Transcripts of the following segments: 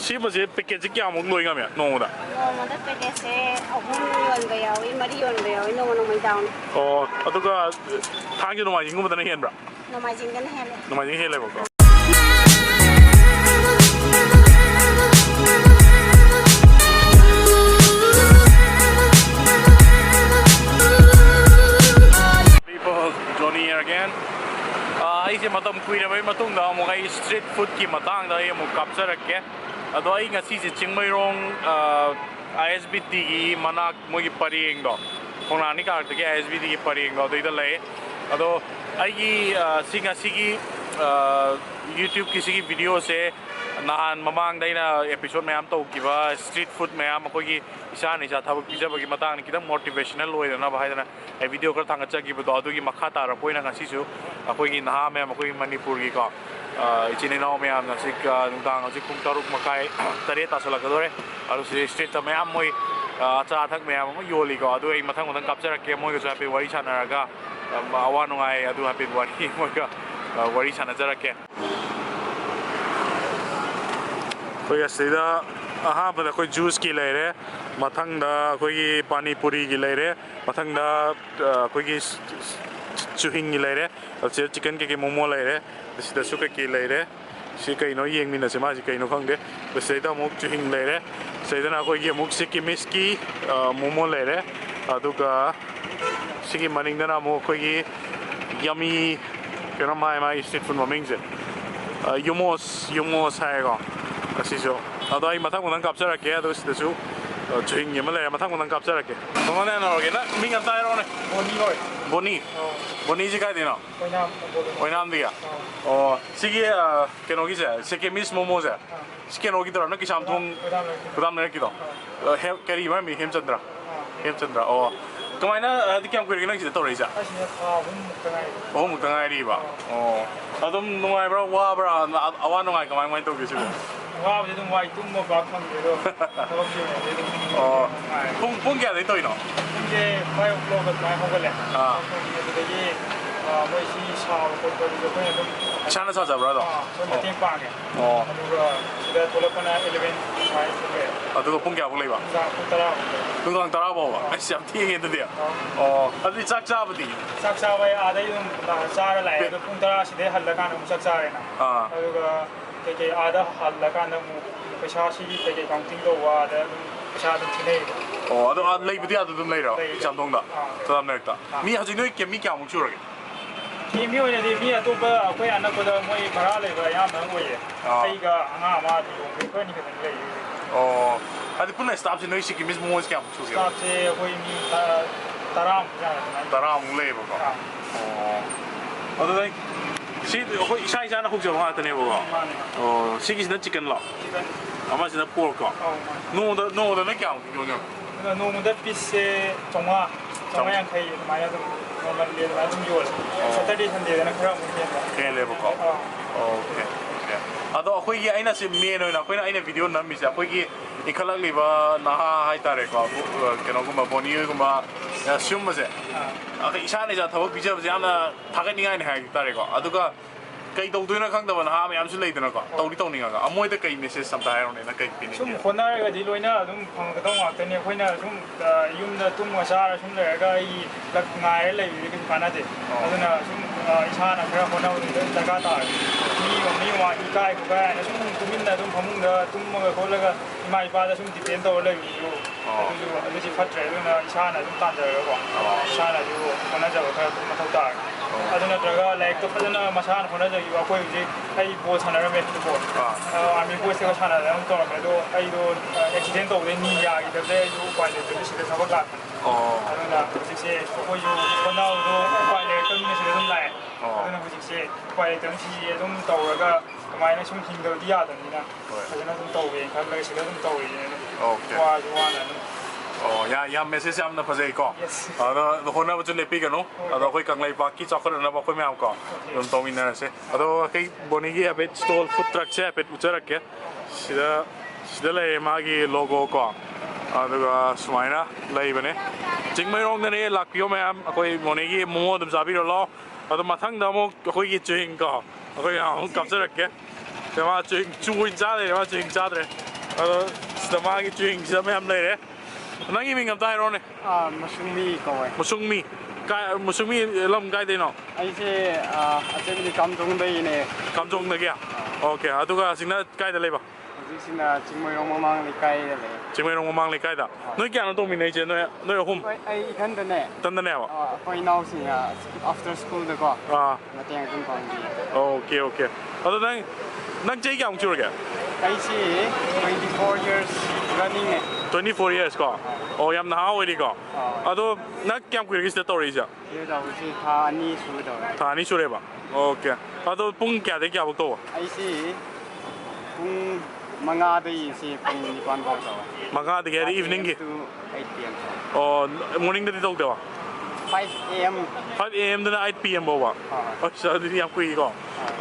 ꯁꯤꯃꯁꯦ ꯄꯦꯀꯦꯠꯁꯦ ꯀꯌꯥꯃꯨꯛ ꯂꯣꯏꯉꯝꯃꯦ ꯅꯣꯡꯃꯗ ꯅꯣꯡꯃꯗ ꯄꯦꯀꯦꯠꯁꯦ 3 ꯌꯣꯟꯕ ꯌꯥꯎꯏ 4 ꯌꯣꯟꯕ ꯌꯥꯎꯏ ꯅꯣꯡꯃꯩ ꯗꯥꯎꯟ ꯑꯣ ꯑꯗꯨꯒ ꯊꯥꯡꯖ ꯅꯣꯡꯃꯥꯏꯖꯤꯡꯒꯨꯝꯕꯗꯅ ꯍꯦꯟꯕ꯭ꯔꯥ ꯅꯣꯡꯃꯥꯏꯖꯤꯡꯗꯅ ꯍꯦꯜꯂꯦ ꯅꯣꯡꯃꯥꯏꯖꯤꯡ ꯍꯦꯜꯂꯦꯕꯀꯣ ꯑꯩꯁꯦ ꯃꯇꯝ ꯀꯨꯏꯔꯕꯩ ꯃꯇꯨꯡꯗ ꯑꯃꯨꯛ ꯑꯩ ꯁ꯭ꯇ꯭ꯔꯤꯠ ꯐꯨꯗꯀꯤ ꯃꯇꯥꯡꯗ ꯑꯩ ꯑꯃꯨꯛ ꯀꯥꯞꯆꯔꯛꯀꯦ ꯑꯗꯣ ꯑꯩ ꯉꯁꯤꯁꯦ ꯆꯤꯡꯃꯩꯔꯣꯡ ISBTꯒꯤ ꯃꯅꯥꯛ ꯃꯣꯏꯒꯤ ꯄꯔꯦꯡꯗꯣ ꯈꯣꯡꯅꯥꯡ ꯀꯥꯔꯛꯇꯒꯤ ISBTꯒꯤ ꯄꯔꯦꯡꯗꯣ ꯑꯗꯨꯏꯗ ꯂꯩ ꯑꯗꯣ ꯑꯩꯒꯤ ꯉꯁꯤꯒꯤ ꯌꯨꯇ꯭ꯌꯨꯕꯀꯤ ꯁꯤꯒꯤ ꯚꯤꯗꯤꯑꯣꯁꯦ ꯅꯍꯥꯟ ꯃꯃꯥꯡꯗ ꯑꯩꯅ ꯑꯦꯄꯤꯁꯣꯗ ꯃꯌꯥꯝ ꯇꯧꯈꯤꯕ ꯁ꯭ꯇ꯭ꯔꯤꯠ ꯐꯨꯗ ꯃꯌꯥꯝ ꯑꯩꯈꯣꯏꯒꯤ ꯏꯁꯥ ꯊꯕꯛ ꯄꯤꯖꯕꯒꯤ ꯃꯇꯥꯡꯗ ꯈꯤꯇꯪ ꯃꯣꯇꯤꯚꯦꯁꯅꯦꯜ ꯑꯣꯏꯗꯅꯕ ꯍꯥꯏꯗꯅ ꯑꯩ ꯚꯤꯗꯤꯑꯣ ꯈꯔ ꯊꯥꯡꯒꯠꯆꯈꯤꯕꯗꯣ ꯑꯗꯨꯒꯤ ꯃꯈꯥ ꯇꯥꯔꯛꯄ ꯑꯣꯏꯅ ꯉꯁꯤꯁꯨ ꯑꯩꯈꯣꯏꯒꯤ ꯅꯍꯥ ꯃꯌꯥꯝ ꯑꯩꯈꯣꯏꯒꯤ ꯃꯅꯤꯄꯨꯔꯒꯤꯀꯣ ꯏꯆꯤꯟ ꯏꯅꯥꯎ ꯃꯌꯥꯝꯅ ꯅꯨꯡꯗꯥꯡ ꯍꯧꯖꯤꯛ ꯄꯨꯡ 6:30 8 ꯇꯥꯁꯜꯂꯛꯀꯗꯧꯔꯦ ꯑꯗꯨ ꯁꯤ ꯁ꯭ꯇ꯭ꯔꯤꯠꯇ ꯃꯌꯥꯝ ꯃꯣꯏ ꯑꯆꯥ ꯑꯊꯛ ꯃꯌꯥꯝ ꯑꯃ ꯌꯣꯜꯂꯤꯀꯣ ꯑꯗꯨ ꯑꯩ ꯃꯊꯪ ꯀꯥꯞꯆꯔꯛꯀꯦ ꯃꯣꯏꯒꯁꯨ ꯍꯥꯏꯐꯦꯠ ꯋꯥꯔꯤ ꯁꯥꯟꯅꯔꯒ ꯑꯋꯥ ꯅꯨꯡꯉꯥꯏ ꯑꯗꯨ ꯍꯥꯏꯐꯦꯠ ꯃꯣꯏꯒ ꯋꯥꯔꯤ ꯁꯥꯟꯅꯖꯔꯛꯀꯦ ꯑꯩꯈꯣꯏ ꯑꯁꯤꯗ ꯑꯍꯥꯟꯕꯗ ꯑꯩꯈꯣꯏ ꯖꯨꯁꯀꯤ ꯂꯩꯔꯦ ꯃꯊꯪꯗ ꯑꯩꯈꯣꯏꯒꯤ ꯄꯥꯅꯤꯄꯨꯔꯤꯒꯤ ꯂꯩꯔꯦ ꯃꯊꯪꯗ ꯑꯩꯈꯣꯏꯒꯤ ꯆꯨꯍꯤꯡꯒꯤ ꯂꯩꯔꯦ ꯑꯁꯤꯗ ꯆꯤꯀꯟ ꯀꯩꯀꯩ ꯃꯣꯃꯣ ꯂꯩꯔꯦ ꯑꯁꯤꯗꯁꯨ ꯀꯩꯀꯩ ꯂꯩꯔꯦ ꯁꯤ ꯀꯩꯅꯣ ꯌꯦꯡꯃꯤꯟꯅꯁꯦ ꯃꯥꯁꯤ ꯀꯩꯅꯣ ꯈꯪꯗꯦ ꯁꯤꯗꯩꯗ ꯑꯃꯨꯛ ꯆꯨꯍꯤꯡ ꯂꯩꯔꯦ ꯁꯤꯗꯩꯗꯅ ꯑꯩꯈꯣꯏꯒꯤ ꯑꯃꯨꯛ ꯁꯤꯛꯀꯤꯃꯤꯁꯀꯤ ꯃꯣꯃꯣ ꯂꯩꯔꯦ ꯑꯗꯨꯒ ꯁꯤꯒꯤ ꯃꯅꯤꯡꯗꯅ ꯑꯃꯨꯛ ꯑꯩꯈꯣꯏꯒꯤ ꯌꯝꯃꯤ ꯀꯩꯅꯣ ꯃꯥꯒꯤ ꯁ꯭ꯇ꯭ꯔꯤꯠ ꯐꯨꯗ ꯃꯃꯤꯡꯁꯦ ꯌꯨꯃꯣꯁ ꯍꯥꯏꯌꯦꯀꯣ ꯑꯁꯤꯁꯨ ꯑꯗꯣ ꯑꯩ ꯃꯊꯪ ꯀꯥꯞꯆꯔꯛꯀꯦ ꯑꯗꯣ ꯁꯤꯗꯁꯨ ꯆꯨꯍꯤꯡꯒꯤ ꯑꯃ ꯂꯩꯔꯦ ꯃꯊꯪ ꯀꯥꯞꯆꯔꯛꯀꯦ ꯀꯃꯥꯏꯅ ꯍꯧꯔꯒꯦ ꯅꯪ ꯃꯤꯡ ꯑꯝꯇ ꯍꯥꯏꯔꯛꯑꯣꯅꯦ ꯕꯣꯅꯤ ꯕꯣꯅꯤꯁꯤ ꯀꯥꯏꯗꯩꯅꯣ ꯑꯣꯏꯅꯥꯝꯗꯒꯤ ꯑꯣ ꯁꯤꯒꯤ ꯀꯩꯅꯣꯒꯤꯁꯦ ꯁꯤꯛꯀꯤꯃꯤꯁ ꯃꯣꯃꯣꯁꯦ ꯁꯤ ꯀꯩꯅꯣꯒꯤꯗꯣ ꯅꯪ ꯀꯩꯁꯥꯝꯊꯣꯡ ꯈꯨꯗꯥꯝ ꯂꯩꯔꯛꯀꯤꯗꯣ ꯀꯔꯤ ꯃꯔꯝ ꯍꯦꯝꯆꯟꯗ꯭ꯔ ꯑꯣ ꯀꯃꯥꯏꯅ ꯍꯥꯏꯗꯤ ꯀꯌꯥꯝ ꯀꯨꯏꯔꯒꯦ ꯅꯪ ꯁꯤꯗ ꯇꯧꯔꯛꯏꯁꯦ 3 ꯉꯥꯏꯔꯤꯕ ꯑꯣ ꯑꯗꯨꯝ ꯅꯨꯡꯉꯥꯏꯕ꯭ꯔꯥ ꯋꯥꯕ꯭ꯔꯥ ꯑꯋꯥ ꯅꯨꯡꯉꯥꯏ ꯀꯃꯥꯏ ꯇꯧꯒꯦ ꯁꯤꯕꯨ 와보지 좀 와이 뚱뭐 밥 먹는데도 ꯄꯨꯡ ꯀꯌꯥꯗꯩ ꯇꯧꯔꯤꯅꯣ 이제 5 o'clock 많이 먹을래 그러기 뭐지 샤워 거기서 그냥 좀 이샤나 찾아보라도 좀 땡빵해 그리고 집에 돌아가나 11 ꯑꯗꯨꯒ ꯄꯨꯡ ꯀꯌꯥ ꯐꯥꯎ ꯂꯩꯕ ꯅꯨꯡꯗꯥꯡ 10 ꯐꯥꯎꯕ ꯑꯁ ꯌꯥꯝ ꯊꯦꯡꯉꯦ ꯑꯗꯨꯗꯤ ꯑꯗꯨꯗꯤ ꯆꯥꯛ ꯆꯥꯕꯗꯤ ꯆꯥꯛ ꯆꯥꯕ ꯑꯥꯗꯩ ꯑꯗꯨꯝ ꯆꯥꯔ ꯂꯥꯛꯑꯦ ꯑꯗꯣ ꯄꯨꯡ 10 ꯁꯤꯗꯩ ꯍꯜꯂꯀꯥꯟꯗ ꯑꯃꯨꯛ ꯆꯥꯛ ꯆꯥꯔꯦꯅ ꯑꯗꯨꯒ ꯀꯩꯀꯩ ꯑꯥꯗ ꯍꯜꯂꯀꯥꯟꯗ ꯑꯃꯨꯛ ꯄꯩꯁꯥꯁꯤꯒꯤ ꯀꯩꯀꯩ ꯀꯥꯎꯟꯇꯤꯡ ꯇꯧꯕ ꯑꯥꯗ ꯑꯗꯨꯝ ꯄꯩꯁꯥ ꯑꯗꯨꯝ ꯊꯤꯅꯩꯕ ꯑꯗꯣ ꯂꯩꯕꯗꯤ ꯑꯥꯗ ꯑꯗꯨꯝ ꯂꯩꯔꯣ ꯆꯥꯝꯊꯣꯡꯗ ꯆꯥꯝ ꯂꯩꯔꯛꯇ ꯃꯤ ꯍꯧꯖꯤꯛ ꯅꯣꯏ ꯃꯤ ꯀꯌꯥꯃꯨꯛ ꯁꯨꯔꯒꯦ ꯃꯤ ꯑꯣꯏꯅꯗꯤ ꯃꯤ ꯑꯇꯣꯞꯄ ꯑꯩꯈꯣꯏ ꯑꯅꯛꯄꯗ ꯃꯣꯏ ꯚꯔꯥ ꯂꯩꯕ ꯑꯌꯥꯝꯕꯅ ꯑꯣꯏꯌꯦ ꯑꯩꯒ ꯑꯉꯥꯡ ꯑꯃ ꯂꯨꯍꯣꯡꯕ ꯑꯩꯈꯣꯏ ꯑꯅꯤ ꯈꯛꯇꯪ ꯂꯩꯌꯦ ꯑꯗꯨ ꯄꯨꯟꯅ ꯁ꯭ꯇꯥꯐꯁꯦ ꯅꯣꯏ ꯁꯤꯛꯀꯤꯃꯤꯁ ꯃꯣꯃꯣꯁ ꯀꯌꯥꯃꯨꯛ ꯁꯨꯒꯦ ꯁ꯭ꯇꯥꯐꯁꯦ ꯑꯩꯈꯣꯏ ꯃꯤ 10ꯃꯨꯛ ꯆꯥꯡ 10ꯃꯨꯛ ꯂꯩꯌꯦꯕꯀꯣ ꯑꯗꯨꯗ ꯁꯤ ꯑꯩꯈꯣꯏ ꯏꯁꯥꯅ ꯍꯧꯖꯕ ꯉꯥꯛꯇꯅꯦꯕꯀꯣ ꯁꯤꯒꯤꯁꯤꯅ ꯆꯤꯀꯟꯂꯣ ꯑꯃꯁꯤꯅ ꯄꯣꯔꯛꯀꯣ ꯅꯣꯡꯃꯗ ꯅꯣꯏ ꯀꯌꯥꯃꯨꯛ ꯌꯣꯟꯒꯦ ꯅꯣꯡꯃꯗ ꯄꯤꯁꯁꯦ 150 ꯑꯗꯨꯃꯥꯏꯅ ꯑꯗꯨꯝ ꯅꯣꯔꯃꯦꯜꯂꯤ ꯑꯗꯨꯃꯥꯏꯅ ꯑꯗꯨꯝ ꯌꯣꯜꯂꯦ ꯁꯦꯇꯔꯗꯦ ꯁꯟꯗꯦꯗꯅ ꯈꯔ ꯑꯃꯨꯛ ꯍꯦꯜꯂꯦꯕꯀꯣ ꯑꯣꯀꯦ ꯑꯗꯣ ꯑꯩꯈꯣꯏꯒꯤ ꯑꯩꯅ ꯁꯤ ꯃꯦꯟ ꯑꯣꯏꯅ ꯑꯩꯅ ꯚꯤꯗꯤꯑꯣ ꯅꯝꯃꯤꯁꯦ ꯑꯩꯈꯣꯏꯒꯤ ꯏꯟꯈꯠꯂꯛꯂꯤꯕ ꯅꯍꯥ ꯍꯥꯏꯇꯥꯔꯦꯀꯣ ꯀꯩꯅꯣꯒꯨꯝꯕ ꯕꯣꯅꯤꯒꯨꯝꯕ ꯁꯤꯒꯨꯝꯕꯁꯦ ꯑꯩꯈꯣꯏ ꯏꯁꯥ ꯊꯕꯛ ꯄꯤꯖꯕꯁꯦ ꯌꯥꯝꯅ ꯊꯥꯒꯠꯅꯤꯡꯉꯥꯏꯅꯤ ꯍꯥꯏꯇꯥꯔꯦꯀꯣ ꯑꯗꯨꯒ ꯀꯩ ꯇꯧꯗꯣꯏꯅꯣ ꯈꯪꯗꯕ ꯅꯍꯥ ꯃꯌꯥꯝꯁꯨ ꯂꯩꯗꯅꯀꯣ ꯇꯧꯅꯤꯡꯉꯒ ꯃꯣꯏꯗ ꯀꯩ ꯃꯦꯁꯦꯖ ꯑꯝꯇ ꯍꯥꯏꯔꯣꯅꯦ ꯅꯪ ꯀꯩ ꯄꯤꯅꯤꯡꯒꯦ ꯁꯨꯝ ꯍꯣꯠꯅꯔꯒꯗꯤ ꯂꯣꯏꯅ ꯑꯗꯨꯝ ꯐꯪꯒꯗꯧ ꯉꯥꯛꯇꯅꯤ ꯑꯩꯈꯣꯏꯅ ꯁꯨꯝ ꯌꯨꯝꯗ ꯇꯨꯝꯃ ꯆꯥꯔ ꯁꯨꯝ ꯂꯩꯔꯒ ꯑꯩ ꯉꯥꯏꯔ ꯂꯩꯕꯗꯤ ꯀꯩꯁꯨ ꯀꯥꯟꯅꯗꯦ ꯑꯗꯨꯅ ꯁꯨꯝ ꯏꯁꯥꯅ ꯈꯔ ꯍꯣꯠꯅꯕꯗꯤ ꯗꯔꯀꯥꯔ ꯇꯥꯔꯦ ꯃꯤ ꯏꯀꯥꯏ ꯈꯨꯀꯥꯏꯅ ꯁꯨꯝ ꯇꯨꯃꯤꯟꯅ ꯑꯗꯨꯝ ꯐꯃꯨꯡꯗ ꯇꯨꯝꯃꯒ ꯈꯣꯠꯂꯒ ꯏꯃꯥ ꯏꯄꯥꯗ ꯁꯨꯝ ꯗꯤꯄꯦꯟ ꯇꯧꯔ ꯂꯩꯕꯗꯨꯁꯨ ꯑꯗꯨꯁꯨ ꯐꯠꯇ꯭ꯔꯦ ꯑꯗꯨꯅ ꯏꯁꯥꯅ ꯑꯗꯨꯝ ꯇꯥꯟꯖꯔꯒꯀꯣ ꯏꯁꯥꯅꯁꯨ ꯍꯣꯠꯅꯖꯕ ꯈꯔ ꯑꯗꯨꯝ ꯃꯊꯧ ꯇꯥꯔꯦ ꯑꯗꯨ ꯅꯠꯇ꯭ꯔꯒ ꯂꯥꯏꯔꯤꯛꯇꯣ ꯐꯖꯅ ꯃꯁꯥꯅ ꯍꯣꯠꯅꯖꯈꯤꯕ ꯑꯩꯈꯣꯏ ꯍꯧꯖꯤꯛ ꯑꯩ ꯕꯣꯜ ꯁꯥꯟꯅꯔꯝꯃꯦ ꯐꯨꯠꯕꯣꯜ ꯑꯥꯔꯃꯤ ꯕꯣꯏꯁꯇꯒ ꯁꯥꯟꯅꯗꯅ ꯇꯧꯔꯝꯃꯦ ꯑꯗꯣ ꯑꯩꯗꯣ ꯑꯦꯛꯁꯤꯗꯦꯟ ꯇꯧꯕꯗꯩ ꯅꯤ ꯌꯥꯈꯤꯗꯕꯗꯩ ꯑꯩꯁꯨ ꯎꯄꯥꯏ ꯂꯩꯇꯕꯗꯩ ꯁꯤꯗ ꯊꯕꯛ ꯂꯥꯛꯄꯅꯦ ꯑꯗꯨꯅ ꯍꯧꯖꯤꯛꯁꯦ ꯑꯩꯈꯣꯏꯁꯨ ꯍꯣꯠꯅꯕꯗꯣ ꯎꯄꯥꯏ ꯂꯩꯔꯛꯇꯕꯅꯤꯅ ꯁꯤꯗ ꯑꯗꯨꯝ ꯂꯥꯛꯑꯦ ꯑꯗꯨꯅ ꯍꯧꯖꯤꯛꯁꯦ ꯎꯄꯥꯏ ꯂꯩꯇꯕꯅꯤꯅ ꯁꯤ ꯑꯗꯨꯝ ꯇꯧꯔꯒ ꯀꯃꯥꯏꯅ ꯁꯨꯝ ꯍꯤꯡꯗꯕꯗꯤ ꯌꯥꯗꯕꯅꯤꯅ ꯐꯖꯅ ꯑꯗꯨꯝ ꯇꯧꯒꯦꯅ ꯈꯜꯂꯒ ꯁꯤꯗ ꯑꯗꯨꯝ ꯇꯧꯔꯤꯁꯤꯅꯦ ꯑꯗꯨꯝ ꯋꯥꯁꯨ ꯋꯥꯅ ꯑꯗꯨꯝ ꯌꯥꯝ ꯃꯦꯁꯦꯖ ꯌꯥꯝꯅ ꯐꯖꯩꯀꯣ ꯑꯗꯣ ꯍꯣꯠꯅꯕꯁꯨ ꯂꯦꯞꯄꯤꯒꯅꯨ ꯑꯗꯣ ꯑꯩꯈꯣꯏ ꯀꯪꯂꯩꯄꯥꯛꯀꯤ ꯆꯥꯎꯈꯠꯅꯅꯕ ꯑꯩꯈꯣꯏ ꯃꯌꯥꯝ ꯀꯣ ꯑꯗꯨꯝ ꯇꯧꯃꯤꯟꯅꯔꯁꯦ ꯑꯗꯣ ꯑꯩꯈꯣꯏ ꯕꯣꯅꯤꯒꯤ ꯍꯥꯏꯐꯦꯠ ꯁ꯭ꯇꯣꯜ ꯐꯨꯗ ꯇ꯭ꯔꯛꯁꯦ ꯍꯥꯏꯐꯦꯠ ꯎꯠꯆꯔꯛꯀꯦ ꯁꯤꯗ ꯂꯩꯔꯦ ꯃꯥꯒꯤ ꯂꯣꯒꯣ ꯀꯣ ꯑꯗꯨꯒ ꯁꯨꯃꯥꯏꯅ ꯂꯩꯕꯅꯦ ꯆꯤꯡꯃꯩꯔꯣꯡꯗꯅꯦ ꯂꯥꯛꯄꯤꯌꯣ ꯃꯌꯥꯝ ꯑꯩꯈꯣꯏ ꯕꯣꯅꯤꯒꯤ ꯃꯣꯃꯣ ꯑꯗꯨꯝ ꯆꯥꯕꯤꯔꯣ ꯂꯥꯛꯑꯣ ꯑꯗꯣ ꯃꯊꯪꯗ ꯑꯃꯨꯛ ꯑꯩꯈꯣꯏꯒꯤ ꯆꯨꯍꯤꯡ ꯀꯣ ꯑꯩꯈꯣꯏ ꯑꯃꯨꯛ ꯀꯥꯞꯆꯔꯛꯀꯦ ꯃꯥ ꯆꯨꯍꯤꯡ ꯑꯣꯏꯅ ꯆꯥ ꯂꯩꯔꯦ ꯃꯥ ꯆꯨꯍꯤꯡ ꯆꯥꯗ꯭ꯔꯦ ꯑꯗꯣ ꯁꯤꯗ ꯃꯥꯒꯤ ꯆꯨꯍꯤꯡꯁꯤꯗ ꯃꯌꯥꯝ ꯂꯩꯔꯦ ꯅꯪꯒꯤ ꯃꯤꯡ ꯑꯝꯇ ꯍꯥꯏꯔꯣꯅꯦ ꯃꯁꯨꯡꯃꯤ ꯀꯧꯋꯦ ꯃꯁꯨꯡꯃꯤ ꯃꯁꯨꯡꯃꯤ ꯂꯝ ꯀꯥꯏꯗꯩꯅꯣ ꯑꯩꯁꯦ ꯑꯁꯦꯡꯕꯗꯤ ꯀꯥꯝꯖꯣꯡꯗꯒꯤꯅꯦ ꯀꯥꯝꯖꯣꯡꯗꯒꯤ ꯑꯣꯀꯦ ꯑꯗꯨꯒ ꯍꯧꯖꯤꯛꯅ ꯀꯥꯏꯗ ꯂꯩꯕ ꯍꯧꯖꯤꯛꯁꯤꯅ ꯆꯤꯡꯃꯩꯔꯣꯡ ꯃꯃꯥꯡ ꯂꯩꯀꯥꯏꯗ ꯂꯩ ꯆꯤꯡꯃꯩꯔꯣꯡ ꯃꯃꯥꯡ ꯂꯩꯀꯥꯏꯗ ꯅꯣꯏ ꯀꯌꯥꯅꯣ ꯇꯧꯃꯤꯟꯅꯩꯁꯦ ꯅꯣꯏ ꯑꯍꯨꯝ ꯑꯩ ꯏꯊꯟꯗꯅꯦ ꯇꯟꯗꯅꯦꯕ ꯑꯩꯈꯣꯏ ꯏꯅꯥꯎꯁꯤꯡ ꯑꯥꯐꯇꯔ ꯁ꯭ꯀꯨꯜꯗꯀꯣ ꯃꯇꯦꯡ ꯑꯗꯨꯝ ꯄꯥꯡꯕꯤꯌꯦ ꯑꯣꯀꯦ ꯑꯗꯣ ꯅꯪ ꯆꯍꯤ ꯀꯌꯥꯃꯨꯛ ꯁꯨꯔꯒꯦ ꯑꯩꯁꯤ 24 years running 24 years ꯀꯣ ꯑꯣ ꯌꯥꯝ ꯅꯍꯥ ꯑꯣꯏꯔꯤꯀꯣ ꯑꯗꯣ ꯅꯪ ꯀꯌꯥꯝ ꯀꯨꯏꯔꯒꯦ ꯁꯤꯗ ꯇꯧꯔꯛꯏꯁꯦ ꯇꯧꯕꯁꯤ ꯊꯥ 2 ꯁꯨꯒꯗꯧꯔꯦ ꯊꯥ 2 ꯁꯨꯔꯦꯕ ꯑꯣꯀꯦ ꯑꯗꯣ ꯄꯨꯡ ꯀꯌꯥꯗꯒꯤ ꯀꯌꯥꯐꯥꯎ ꯇꯧꯕ ꯑꯩꯁꯤ ꯄꯨꯡ 5ꯗꯒꯤ ꯄꯨꯡ 9 ꯐꯥꯎ ꯇꯧꯋꯦ 5ꯗꯒꯤ ꯍꯥꯏꯗꯤ ꯏꯚꯤꯅꯤꯡꯒꯤ 8 p.m. ꯑꯣ ꯃꯣꯔꯅꯤꯡꯗꯗꯤ ꯇꯧꯗꯦꯕ 5 a.m. 5 a.m. ꯗꯅ 8 p.m. ꯐꯥꯎꯕ ꯑꯁ ꯑꯗꯨꯗꯤ ꯌꯥꯝ ꯀꯨꯏꯀꯣ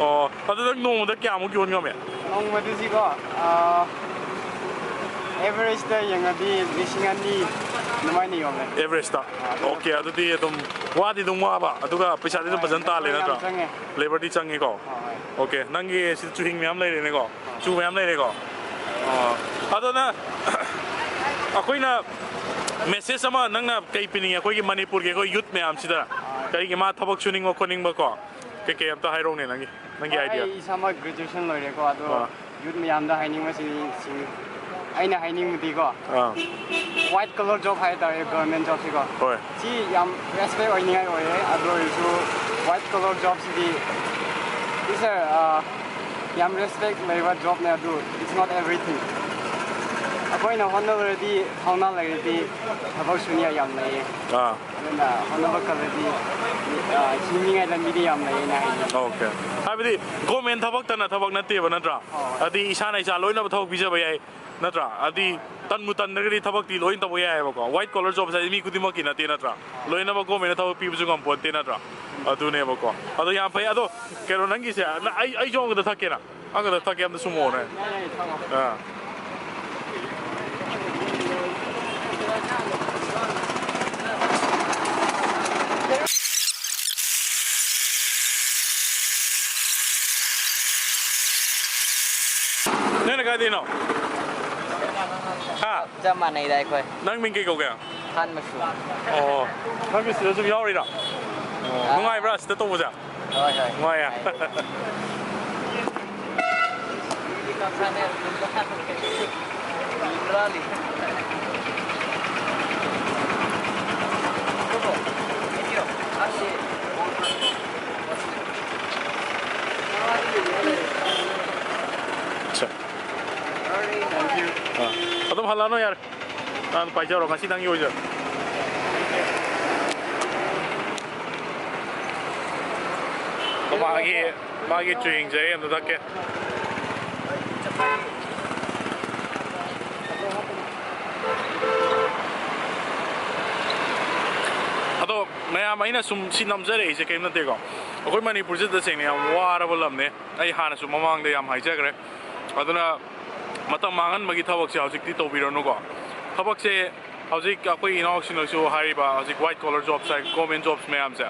ꯑꯣ ꯑꯗꯨ ꯅꯪ ꯅꯣꯡꯃꯗ ꯀꯌꯥꯃꯨꯛ ꯌꯣꯟ ꯉꯝꯃꯦ ꯅꯣꯡꯃꯗꯁꯤꯀꯣ ꯑꯦꯚꯔꯦꯖꯇ ꯌꯦꯡꯉꯗꯤ 2,000 ꯑꯗꯨꯃꯥꯏꯅ ꯌꯣꯜꯂꯦ ꯑꯦꯚꯔꯦꯖꯇ ꯑꯣꯀꯦ ꯑꯗꯨꯗꯤ ꯑꯗꯨꯝ ꯋꯥꯗꯤ ꯑꯗꯨꯝ ꯋꯥꯕ ꯑꯗꯨꯒ ꯄꯩꯁꯥꯗꯤ ꯑꯗꯨꯝ ꯐꯖꯅ ꯇꯥꯜꯂꯦ ꯅꯠꯇ꯭ꯔꯥ ꯂꯦꯕꯔꯗꯤ ꯆꯪꯉꯦꯀꯣ ꯑꯣꯀꯦ ꯅꯪꯒꯤ ꯁꯤꯗ ꯆꯨꯍꯤꯡ ꯃꯌꯥꯝ ꯂꯩꯔꯦꯅꯦꯀꯣ ꯆꯨ ꯃꯌꯥꯝ ꯂꯩꯔꯦꯀꯣ ꯑꯗꯨꯅ ꯑꯩꯈꯣꯏꯅ ꯃꯦꯁꯦꯖ ꯑꯃ ꯅꯪꯅ ꯀꯩ ꯄꯤꯅꯤꯡꯉꯦ ꯑꯩꯈꯣꯏꯒꯤ ꯃꯅꯤꯄꯨꯔꯒꯤ ꯑꯩꯈꯣꯏ ꯌꯨꯠ ꯃꯌꯥꯝꯁꯤꯗ ꯀꯔꯤꯒꯤ ꯃꯥ ꯊꯕꯛ ꯁꯨꯅꯤꯡꯕ ꯈꯣꯠꯅꯤꯡꯕꯀꯣ ꯀꯩꯀꯩ ꯑꯝꯇ ꯍꯥꯏꯔꯧꯅꯦ ꯅꯪꯒꯤ ꯑꯥꯏꯗꯤꯌꯥ ꯑꯩ ꯏꯁꯥꯃꯛ ꯒ꯭ꯔꯦꯖꯨꯑꯦꯁꯟ ꯂꯣꯏꯔꯦꯀꯣ ꯑꯗꯣ ꯌꯨꯠ ꯃꯌꯥꯝꯗ ꯍꯥꯏꯅꯤꯡꯕꯁꯤꯡ ꯑꯩꯅ ꯍꯥꯏꯅꯤꯡꯕꯗꯤꯀꯣ ꯋꯥꯏꯠ ꯀꯂꯔ ꯖꯣꯕ ꯍꯥꯏꯇꯥꯔꯦ ꯒꯚꯔꯟꯃꯦꯟ ꯖꯣꯕꯁꯤꯀꯣ ꯁꯤ ꯌꯥꯝ ꯔꯦꯁꯄꯦꯛ ꯑꯣꯏꯅꯤꯡꯉꯥꯏ ꯑꯣꯏꯌꯦ ꯑꯗꯨ ꯑꯣꯏꯔꯁꯨ ꯋꯥꯏꯠ ꯀꯂꯔ ꯖꯣꯕꯁꯤꯗꯤ ꯌꯥꯝ ꯔꯦꯁꯄꯦꯛ ꯂꯩꯕ ꯖꯣꯕꯅꯦ ꯑꯗꯨ ꯏꯠꯁ ꯅꯣꯠ ꯑꯦꯚ꯭ꯔꯤꯊꯤꯡ ꯑꯩꯈꯣꯏꯅ ꯍꯣꯠꯅꯕꯗꯤ ꯊꯧꯅꯥ ꯂꯩꯔꯗꯤ ꯊꯕꯛ ꯁꯨꯅꯤꯡꯉꯥꯏ ꯌꯥꯝ ꯂꯩꯌꯦ ꯑꯗꯨꯅ ꯍꯣꯠꯅꯕ ꯀꯜꯂꯗꯤ ꯍꯤꯡꯅꯤꯡꯉꯥꯏ ꯂꯝꯕꯤꯗꯤ ꯌꯥꯝ ꯂꯩꯌꯦꯅ ꯍꯥꯏꯅꯤꯡꯉꯤ ꯑꯣꯀꯦ ꯍꯥꯏꯕꯗꯤ ꯒꯣꯔꯃꯦꯟ ꯊꯕꯛꯇꯅ ꯊꯕꯛ ꯅꯠꯇꯦꯕ ꯅꯠꯇ꯭ꯔꯥ ꯑꯗꯨꯗꯤ ꯏꯁꯥꯅ ꯏꯁꯥ ꯂꯣꯏꯅꯕ ꯊꯕꯛ ꯄꯤꯖꯕ ꯌꯥꯏ ꯅꯠꯇ꯭ꯔꯥ ꯑꯗꯨꯗꯤ ꯇꯟꯕꯨ ꯇꯟꯗ꯭ꯔꯒꯗꯤ ꯊꯕꯛꯇꯤ ꯂꯣꯏ ꯇꯧꯕ ꯌꯥꯏꯑꯕꯀꯣ ꯋꯥꯏꯠ ꯀꯣꯂꯔ ꯖꯣꯕ ꯍꯥꯏꯁꯦ ꯃꯤ ꯈꯨꯗꯤꯡꯃꯛꯀꯤ ꯅꯠꯇꯦ ꯅꯠꯇ꯭ꯔꯥ ꯂꯣꯏꯅꯃꯛ ꯒꯣꯔꯃꯦꯟꯅ ꯊꯕꯛ ꯄꯤꯕꯁꯨ ꯉꯝꯄꯣꯟꯇꯦ ꯅꯠꯇ꯭ꯔꯥ ꯑꯗꯨꯅꯦꯕꯀꯣ ꯑꯗꯣ ꯌꯥꯝ ꯐꯩ ꯑꯗꯣ ꯀꯩꯅꯣ ꯅꯪꯒꯤꯁꯦ ꯑꯩꯁꯨ ꯑꯃꯈꯛꯇ ꯊꯛꯀꯦꯅ ꯑꯃꯈꯛꯇ ꯊꯛꯀꯦ ꯑꯝꯇ ꯁꯨꯝꯃꯛꯑꯣꯅꯦ ꯅꯪꯅ ꯀꯥꯏꯗꯩꯅꯣ ꯆꯞ ꯃꯥꯟꯅꯩꯗ ꯑꯩꯈꯣꯏ ꯅꯪ ꯃꯤꯡ ꯀꯩ ꯀꯧꯒꯦ ꯍꯥꯟ ꯃꯆꯨ ꯑꯣ ꯅꯪꯒꯤ ꯁꯤꯗ ꯁꯨꯝ ꯌꯥꯎꯔꯤꯔꯥ ꯅꯨꯡꯉꯥꯏꯕ꯭ꯔꯥ ꯁꯤꯗ ꯇꯧꯕꯁꯦ ꯍꯣꯏ ꯅꯨꯡꯉꯥꯏꯌꯦ ꯑꯗꯨꯝ ꯍꯜꯂꯛꯑꯅꯣ ꯌꯥꯔꯦ ꯅꯪ ꯄꯥꯏꯖꯔꯣ ꯉꯁꯤ ꯅꯪꯒꯤ ꯑꯣꯏꯖꯔꯣ 마기 주행자의 너답게 ꯑꯗꯣ ꯃꯌꯥꯝ ꯑꯩꯅ ꯁꯨꯝ ꯁꯤ ꯅꯝꯖꯔꯛꯏꯁꯦ ꯀꯩꯝ ꯅꯠꯇꯦꯀꯣ ꯑꯩꯈꯣꯏ ꯃꯅꯤꯄꯨꯔꯁꯤꯗ ꯇꯁꯦꯡꯅ ꯌꯥꯝ ꯋꯥꯔꯕ ꯂꯝꯅꯦ ꯑꯩ ꯍꯥꯟꯅꯁꯨ ꯃꯃꯥꯡꯗ ꯌꯥꯝ ꯍꯥꯏꯖꯈ꯭ꯔꯦ ꯑꯗꯨꯅ ꯃꯇꯝ ꯃꯥꯡꯍꯟꯕꯒꯤ ꯊꯕꯛꯁꯦ ꯍꯧꯖꯤꯛꯇꯤ ꯇꯧꯕꯤꯔꯅꯨꯀꯣ ꯊꯕꯛꯁꯦ ꯍꯧꯖꯤꯛ ꯑꯩꯈꯣꯏ ꯏꯅꯥꯎꯁꯤꯡꯅꯁꯨ ꯍꯥꯏꯔꯤꯕ ꯍꯧꯖꯤꯛ white collar jobs government jobs ꯃꯌꯥꯝꯁꯦ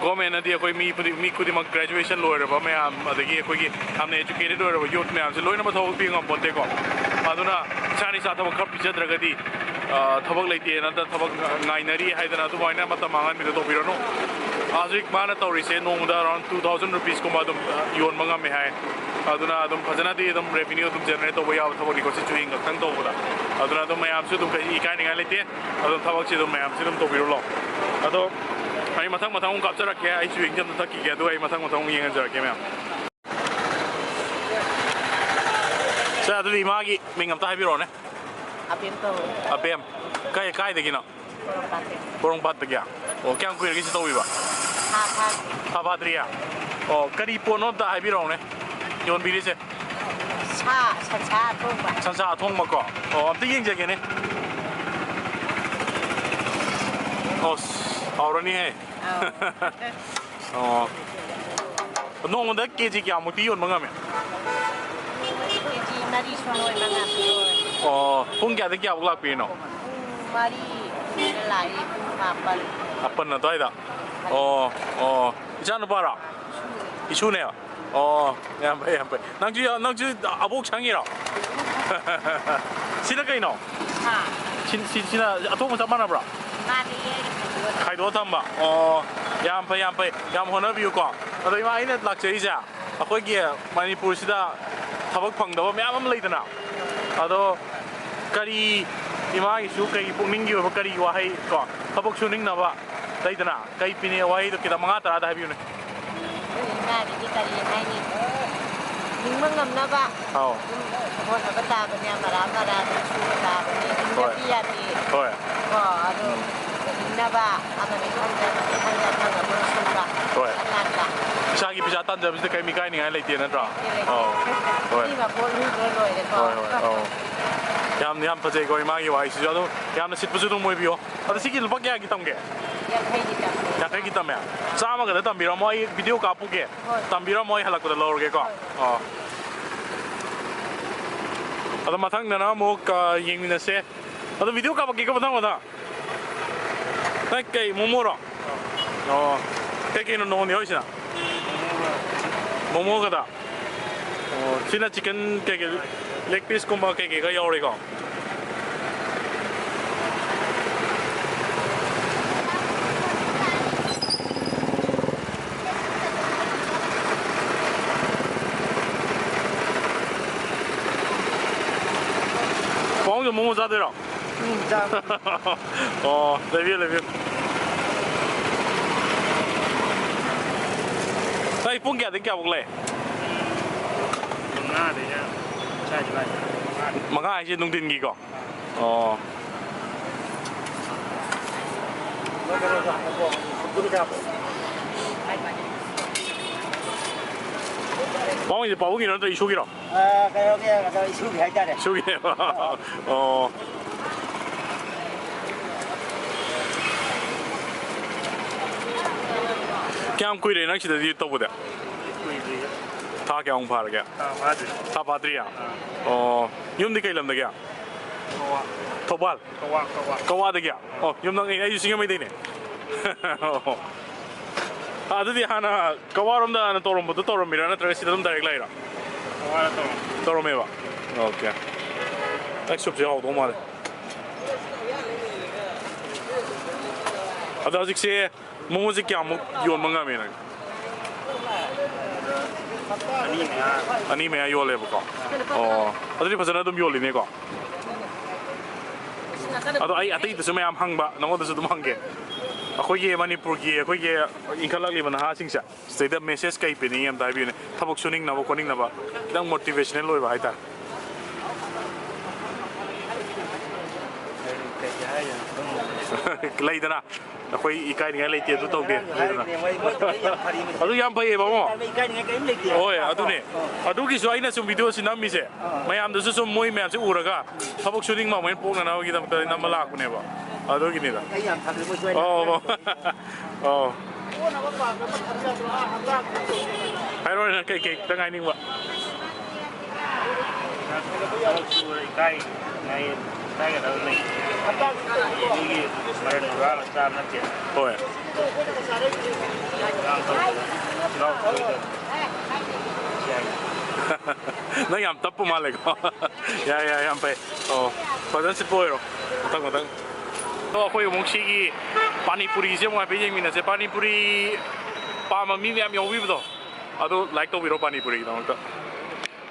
ꯒꯣꯔꯃꯦꯟꯅꯗꯤ ꯑꯩꯈꯣꯏ ꯃꯤ ꯈꯨꯗꯤꯡꯃꯛ ꯒ꯭ꯔꯦꯖꯨꯑꯦꯁꯟ ꯂꯣꯏꯔꯕ ꯃꯌꯥꯝ ꯑꯗꯒꯤ ꯑꯩꯈꯣꯏꯒꯤ ꯌꯥꯝꯅ ꯑꯦꯖꯨꯀꯦꯇꯦꯠ ꯑꯣꯏꯔꯕ ꯌꯨꯠ ꯃꯌꯥꯝꯁꯦ ꯂꯣꯏꯅꯃꯛ ꯊꯕꯛ ꯄꯤ ꯉꯝꯄꯣꯟꯇꯦꯀꯣ ꯑꯗꯨꯅ ꯏꯁꯥꯅ ꯏꯁꯥ ꯊꯕꯛ ꯈꯔ ꯄꯤꯖꯗ꯭ꯔꯒꯗꯤ ꯊꯕꯛ ꯂꯩꯇꯦ ꯅꯠꯇ꯭ꯔ ꯊꯕꯛ ꯉꯥꯏꯅꯔꯤ ꯍꯥꯏꯗꯅ ꯑꯗꯨꯃꯥꯏꯅ ꯃꯇꯝ मांगन तौरनो हजिक माना तौरीसे नोंदा अराउंड 2000 रुपीस को योनब ngame hai aduna adum fajana di adum revenue adum generate tawba yaw thawak ni ko si chuing khang tawbada aduna adum mayam su dum kai ikai ninga lete adum thawak si dum mayam si dum tawbiro lo ado ai mathang mathang kapchara ke ai chuing jam thakki ke ado ai mathang mathang yenga jara ke mayam sa adu imagi mingam ta habiro ne apem to apem kai de gina borong pat de kya o kyang kuir gi si tawbi ba ha padria o kari pono da habiro ne yon biri se sansa thong ma ko o amti yeng je ke ne os aurani hai o no da kg kya muti yon manga me kg mari sonoi manga o pung kya de kya ulak pi no mari lai apan na dai da o isan para isu ne o yam pai nang ji abok changi ra Sina kayo no? Ha. Sina ato mo sa mana bro? Mani Khai do thamba. Yam phai yam hona view ko. Ado ima ina lakchei ja. Akoi gi Manipur sida thabak phangdaba myam am leidana. Ado kari ima isu kai pukning gi kari wa hai ko. Thabak suning na ba leidana. Kai pine wa hai to kita manga tara da habiu ne. Mani di kari hai ni. Ning mangam na ba? Aw. Ko na ba ta ba niya mara su ta ba ni ning piya ni. Hoi. Ko ado ning na ba ama ni ko na ba hai na na ba su ba. Hoi. Angan ba. Isagi pisa tan ja biste kai mi kai ni ngai leite na tra. Hoi. Ni ba ko lu loi de ko. Hoi. Yam phajai ko ima gi wa isu ado yam na sit pusu dum moi bio. Ado sigi lupa kya gi tamge. Ya kai kita me. Sama ga tam biro moi video ka pu ke. Tam biro moi halak ko lor ge ko. Ado mathang na mo ka yeng na se. Ado video ka pa ke ko mathang wada. Tai kai momo ro. Kai no ni hoisina. Momo ga da. Sina chicken ke leg piece ko ma ke ga yore ko. 방금 뭐뭐 자더라. 자. 레뷰. 나 이쁜 게 어떻게 먹래? Nga để nha. Sai chứ vậy. Mga ai trên nông tin gì có? Bóng gì bảo cái nó tới sugi rồi. Cái đó kia là sugi hay cha đấy. Sugi. Kaya kui rin ang sida dito po da. Ta kaya ang para kaya. Ta padri ya. Yung di kay lam da kaya. Tobal. Kawa da kaya. Yung nang ay singa may din eh. Adi hana kawarom da na torom bo torom mira na tra sida dum direct lai ra. Kawa torom. Torom me ba. Okay. Ek sup je hao do ma le. Ada zik se momo zik kya mo yon manga me na. Ani me yo le ba ko. Adi phasana dum yo le ne ko. Ado ai atai tu sumay am hang ba nangod tu dum hang ge. Ako'y Manipur ako'y Imphal liban ha sing siya. Stay the message kay pini am tayo yun. Tapos suning na kuning na ba. Idang motivational loy ba ita. Lay na. Ako'y ikay nga lay tiya to tawag din. Ado yam pa ba mo? Oy, ado ne. Ado kiso ay na sum video sinami se. Mayam do sum moy mayam se uraga. Tapos suning ma mo po na kita na malak ne ba. Ado gini da. Hay rồi cái tăng ai ninh vậy? Cái này cái đâu này. Ini kemarin jual sekarang nanti. Oh ya. Nó nhầm tấp mà lại có. Ya nhầm phải. Padahal si Poiro. Tang. Ako'y umungsigi panipuri siya mga pijeng mina siya panipuri pa mami miyam yung wibo to. Ado like to wiro panipuri to.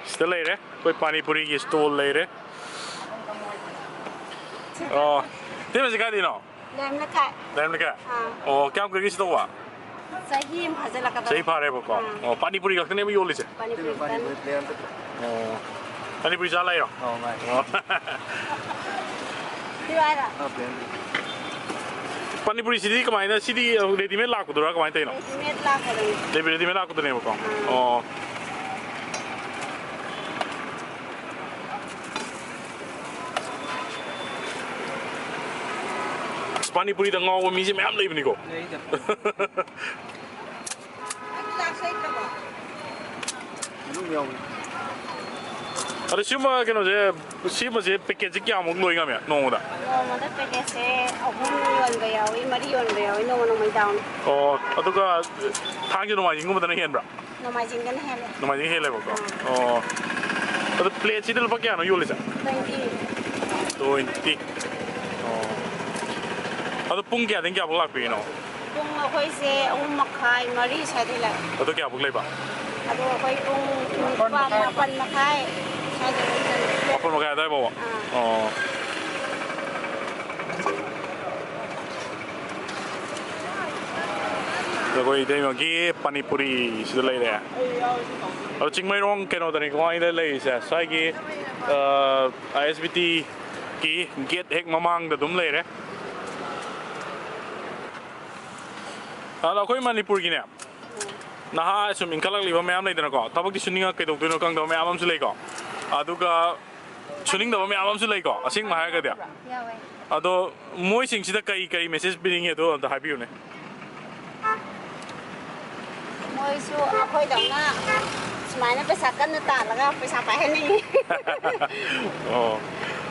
Still later, ako'y panipuri ki stall later. Di ba si Kadi no? Làm nó cài. Dahil na ka? Kaya ang kagis ito wa? Sahi em phazela ka. Sahi pare po ko. Panipuri ka kanya mo yoli siya. Panipuri. Panipuri sa alay no? Di ba ra? Panipuri sidi kamain na sidi ready made lako dura kamain tayo no? Ready made lako dura ko. Panipuri da ngaw mi si ma'am live ni ko. Ada siapa kena je package kya mo loy ngam ya no da. No da package ahum yon ga yaw mari yon ga yaw no no mai down. Aduga thang ju no ma jing ko da na hen bra. No mai jing ga na hen. No ma jing hen le ko. ꯑꯗꯣ ꯄ꯭ꯂꯦꯠꯁꯤꯗ ꯂꯨꯄꯥ ꯀꯌꯥꯅꯣ ꯌꯣꯜꯂꯤꯁꯦ 20 ꯑꯣ ꯑꯗꯣ ꯄꯨꯡ ꯀꯌꯥꯗꯒꯤ ꯀꯌꯥꯐꯥꯎ ꯂꯥꯛꯄꯤꯒꯤꯅꯣ ꯄꯨꯡ ꯑꯩꯈꯣꯏꯁꯦ 3:30 4 ꯁ꯭ꯋꯥꯏꯗꯩ ꯂꯥꯛꯑꯦ ꯑꯗꯣ ꯀꯌꯥꯐꯥꯎ ꯂꯩꯕ ꯑꯗꯣ ꯑꯩꯈꯣꯏ ꯄꯨꯡ 9 4 ꯃꯈꯥꯏ ꯁ꯭ꯋꯥꯏꯗ ꯂꯣꯏꯁꯜꯂꯦ 4 ꯃꯈꯥꯏ ꯑꯗꯨꯋꯥꯏ ꯐꯥꯎꯕ ꯑꯣ ꯑꯩꯈꯣꯏ ꯏꯇꯩꯃꯒꯤ ꯄꯥꯅꯤꯄꯨꯔꯤ ꯁꯤꯗ ꯂꯩꯔꯦ ꯑꯗꯣ ꯆꯤꯡꯃꯩꯔꯣꯡ ꯀꯩꯅꯣꯗꯅꯤꯀꯣ ꯑꯩꯅ ꯂꯩꯔꯤꯁꯦ ꯁ꯭ꯋꯥꯏꯒꯤ ISBT ꯒꯤ ꯒꯦꯠ ꯍꯦꯛ ꯃꯃꯥꯡꯗ ꯑꯗꯨꯝ ꯂꯩꯔꯦ ꯑꯗꯣ ꯑꯩꯈꯣꯏ ꯃꯅꯤꯄꯨꯔꯒꯤꯅꯦ ꯅꯍꯥ ꯁꯨꯝ ꯏꯟꯈꯠꯂꯛꯂꯤꯕ ꯃꯌꯥꯝ ꯂꯩꯗꯅꯀꯣ ꯊꯕꯛꯇꯤ ꯁꯨꯅꯤꯡꯉ ꯀꯩꯗꯧꯗꯣꯏꯅꯣ ꯈꯪꯗꯕ ꯃꯌꯥꯝ ꯑꯃꯁꯨ ꯂꯩꯀꯣ ꯑꯗꯨꯒ ꯁꯨꯅꯤꯡꯗꯕ ꯃꯌꯥꯝ ꯑꯃꯁꯨ ꯂꯩꯀꯣ ꯑꯁꯦꯡꯕ ꯍꯥꯏꯔꯒꯗꯤ ꯌꯥꯎꯋꯦ ꯑꯗꯣ ꯃꯣꯏꯁꯤꯡꯁꯤꯗ ꯀꯔꯤ ꯃꯦꯁꯦꯖ ꯄꯤꯅꯤꯡꯉꯦ ꯑꯗꯣ ꯑꯝꯇ ꯍꯥꯏꯕꯤꯌꯨꯅꯦ ꯃꯣꯏꯁꯨ ꯑꯩꯈꯣꯏꯗꯧꯅ ꯁꯨꯃꯥꯏꯅ ꯄꯩꯁా ꯀꯟꯅ ꯇꯥꯜꯂꯒ ꯄꯩꯁꯥ ꯄꯥꯏꯍꯟꯅꯤꯡꯉꯤ ꯑꯣ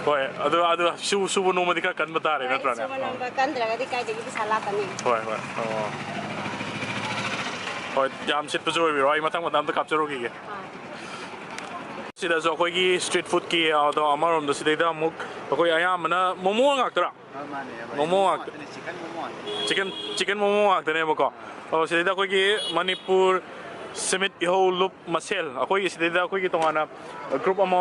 ꯍꯣꯏ ꯑꯗꯨ ꯁꯨꯕ ꯅꯣꯡꯃꯗꯤ ꯈꯔ ꯀꯟꯕ ꯇꯥꯔꯦ ꯅꯠꯇ꯭ꯔꯅꯦ ꯁꯨꯕ ꯅꯣꯝꯕ ꯀꯟꯗ꯭ꯔꯒꯗꯤ ꯀꯥꯏꯗꯒꯤ ꯄꯩꯁꯥ ꯂꯥꯛꯀꯅꯤ ꯍꯣꯏ ꯍꯣꯏ ꯑꯣ ꯍꯣꯏ ꯌꯥꯝ ꯁꯤꯠꯄꯁꯨ ꯑꯣꯏꯕꯤꯔꯣ ꯑꯩ ꯃꯊꯪ ꯑꯝꯇ ꯀꯥꯞꯆꯔꯨꯈꯤꯒꯦ ꯁꯤꯗꯁꯨ ꯑꯩꯈꯣꯏꯒꯤ ꯁ꯭ꯇ꯭ꯔꯤꯠ ꯐꯨꯗꯀꯤ ꯑꯗꯣ ꯑꯃꯔꯣꯝꯗ ꯁꯤꯗꯩꯗ ꯑꯃꯨꯛ ꯑꯩꯈꯣꯏ ꯑꯌꯥꯝꯕꯅ ꯃꯣꯃꯣ ꯉꯥꯛꯇꯔꯥ ꯃꯣꯃꯣ ꯉꯥꯛꯇ ꯆꯤꯀꯟ ꯃꯣꯃꯣ ꯉꯥꯛꯇꯅꯦꯕꯀꯣ ꯑꯣ ꯁꯤꯗꯩꯗ ꯑꯩꯈꯣꯏꯒꯤ ꯃꯅꯤꯄꯨꯔ ꯁꯤꯃꯤꯠ ꯏꯍꯧ ꯂꯨꯞ ꯃꯁꯦꯜ ꯑꯩꯈꯣꯏꯒꯤ ꯁꯤꯗꯩꯗ ꯑꯩꯈꯣꯏꯒꯤ ꯇꯣꯉꯥꯟꯅ ꯒ꯭ꯔꯨꯞ ꯑꯃ